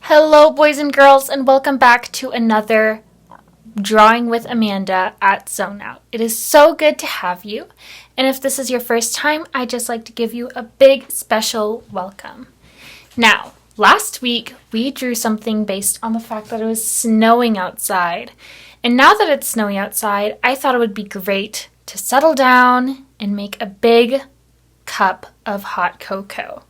Hello, boys and girls, and welcome back to another Drawing with Amanda at Zone Out. It is so good to have you, and if this is your first time, I'd just like to give you a big special welcome. Now, last week we drew something based on the fact that it was snowing outside, and now that it's snowing outside, I thought it would be great to settle down and make a big cup of hot cocoa.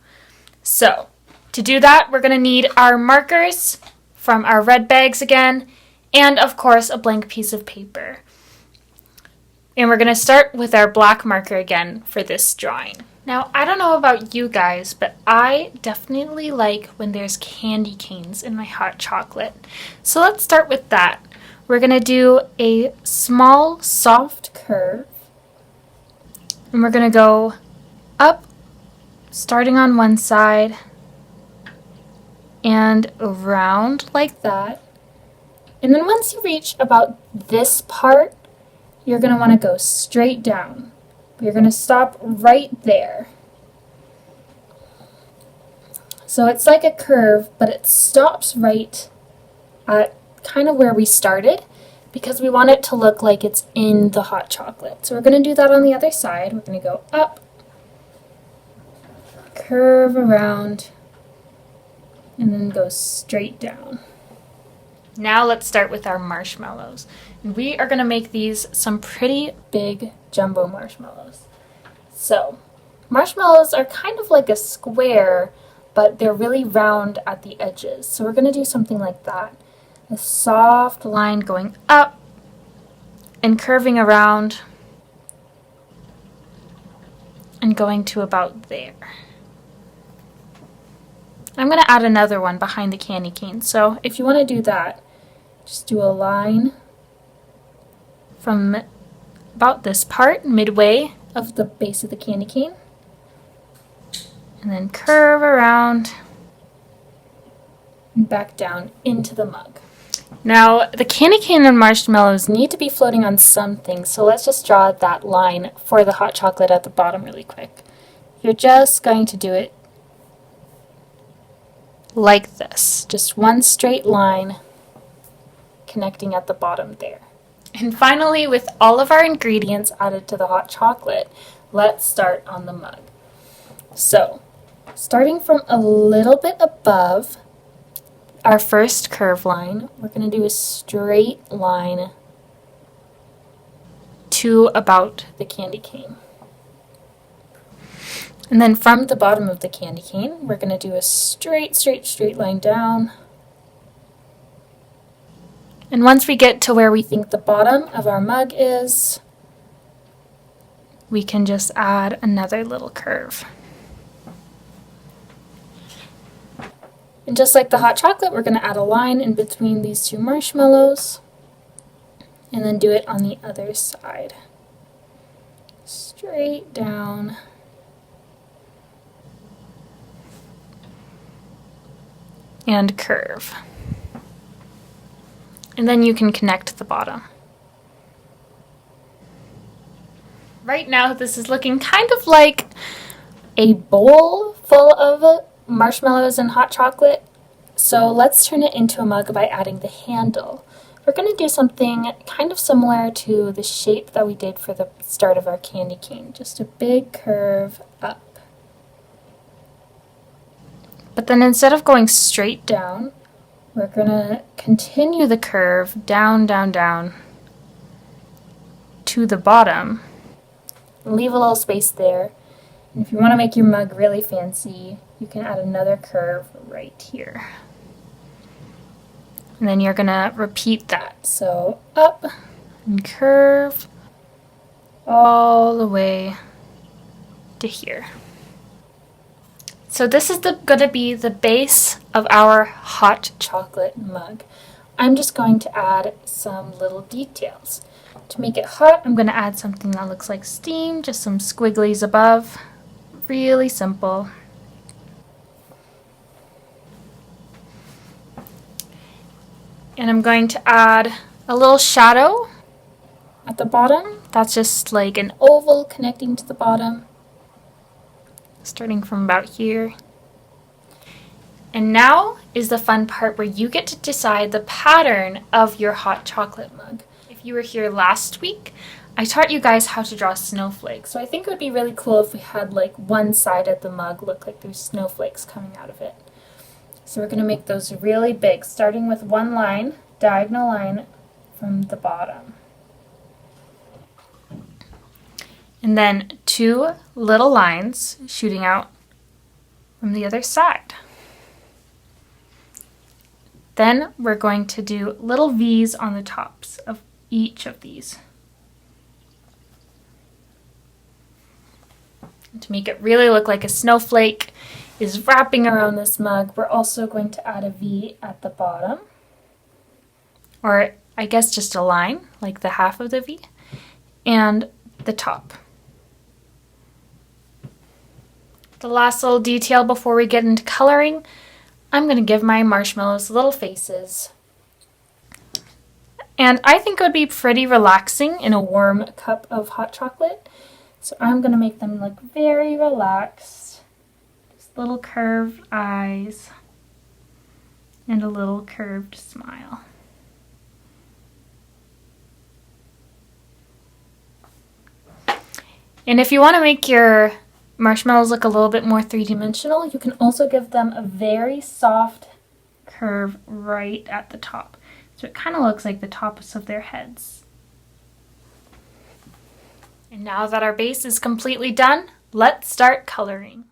So, to do that, we're going to need our markers from our red bags again, and of course, a blank piece of paper. And we're going to start with our black marker again for this drawing. Now, I don't know about you guys, but I definitely like when there's candy canes in my hot chocolate. So let's start with that. We're going to do a small, soft curve, and we're going to go up, starting on one side, and around like that. And then once you reach about this part, you're going to want to go straight down. You're going to stop right there. So it's like a curve, but it stops right at kind of where we started because we want it to look like it's in the hot chocolate. So we're going to do that on the other side. We're going to go up, curve around, and then go straight down. Now let's start with our marshmallows. We are going to make these some pretty big jumbo marshmallows. So, marshmallows are kind of like a square, but they're really round at the edges. So we're going to do something like that. A soft line going up and curving around and going to about there. I'm going to add another one behind the candy cane. So if you want to do that, just do a line from about this part, midway of the base of the candy cane, and then curve around and back down into the mug. Now, the candy cane and marshmallows need to be floating on something, so let's just draw that line for the hot chocolate at the bottom really quick. You're just going to do it like this, just one straight line connecting at the bottom there. And finally, with all of our ingredients added to the hot chocolate, let's start on the mug. So, starting from a little bit above our first curve line, we're going to do a straight line to about the candy cane. And then from the bottom of the candy cane, we're going to do a straight line down. And once we get to where we think the bottom of our mug is, we can just add another little curve. And just like the hot chocolate, we're going to add a line in between these two marshmallows, and then do it on the other side. Straight down. And curve. And then you can connect the bottom. Right now, this is looking kind of like a bowl full of marshmallows and hot chocolate. So let's turn it into a mug by adding the handle. We're going to do something kind of similar to the shape that we did for the start of our candy cane. Just a big curve up. But then instead of going straight down, we're going to continue the curve down to the bottom. Leave a little space there. And if you want to make your mug really fancy, you can add another curve right here. And then you're going to repeat that. So up and curve all the way to here. So this is going to be the base of our hot chocolate mug. I'm just going to add some little details. To make it hot, I'm going to add something that looks like steam, just some squigglies above. Really simple. And I'm going to add a little shadow at the bottom. That's just like an oval connecting to the bottom, starting from about here. And now is the fun part where you get to decide the pattern of your hot chocolate mug. If you were here last week, I taught you guys how to draw snowflakes. So I think it would be really cool if we had like one side of the mug look like there's snowflakes coming out of it. So we're going to make those really big, starting with one line, diagonal line from the bottom. And then 2 little lines shooting out from the other side. Then we're going to do little V's on the tops of each of these. And to make it really look like a snowflake is wrapping around this mug, we're also going to add a V at the bottom. Or I guess just a line, like the half of the V, and the top. The last little detail before we get into coloring, I'm going to give my marshmallows little faces. And I think it would be pretty relaxing in a warm cup of hot chocolate. So I'm going to make them look very relaxed. Just little curved eyes and a little curved smile. And if you want to make your marshmallows look a little bit more three-dimensional, you can also give them a very soft curve right at the top. So it kind of looks like the tops of their heads. And now that our base is completely done, let's start coloring.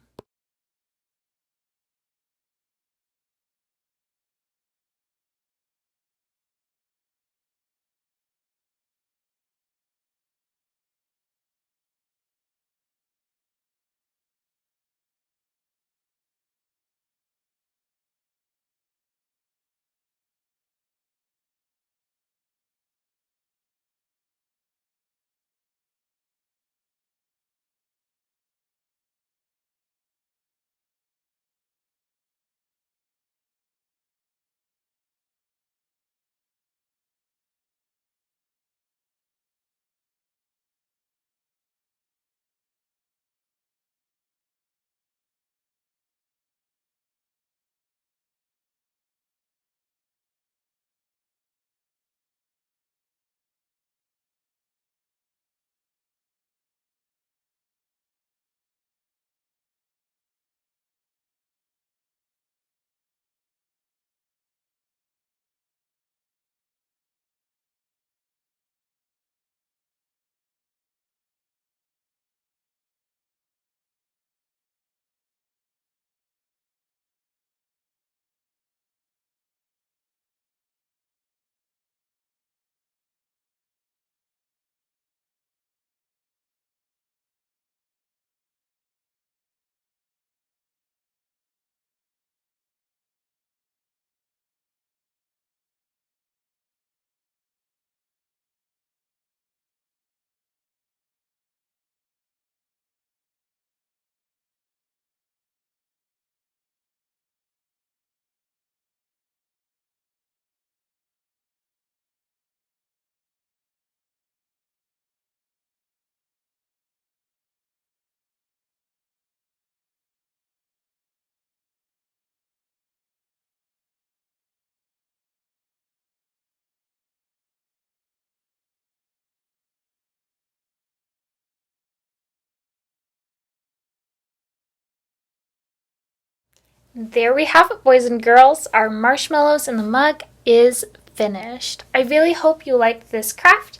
There we have it, boys and girls. Our marshmallows in the mug is finished. I really hope you liked this craft,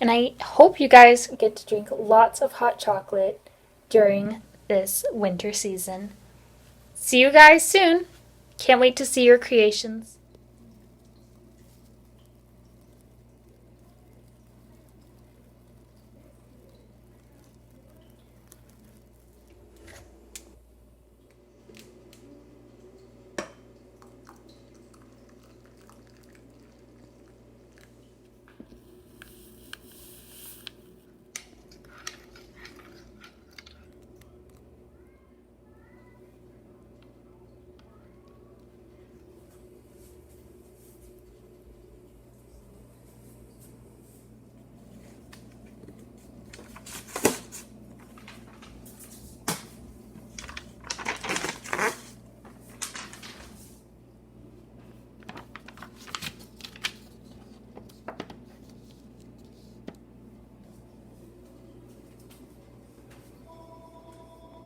and I hope you guys get to drink lots of hot chocolate during this winter season. See you guys soon. Can't wait to see your creations.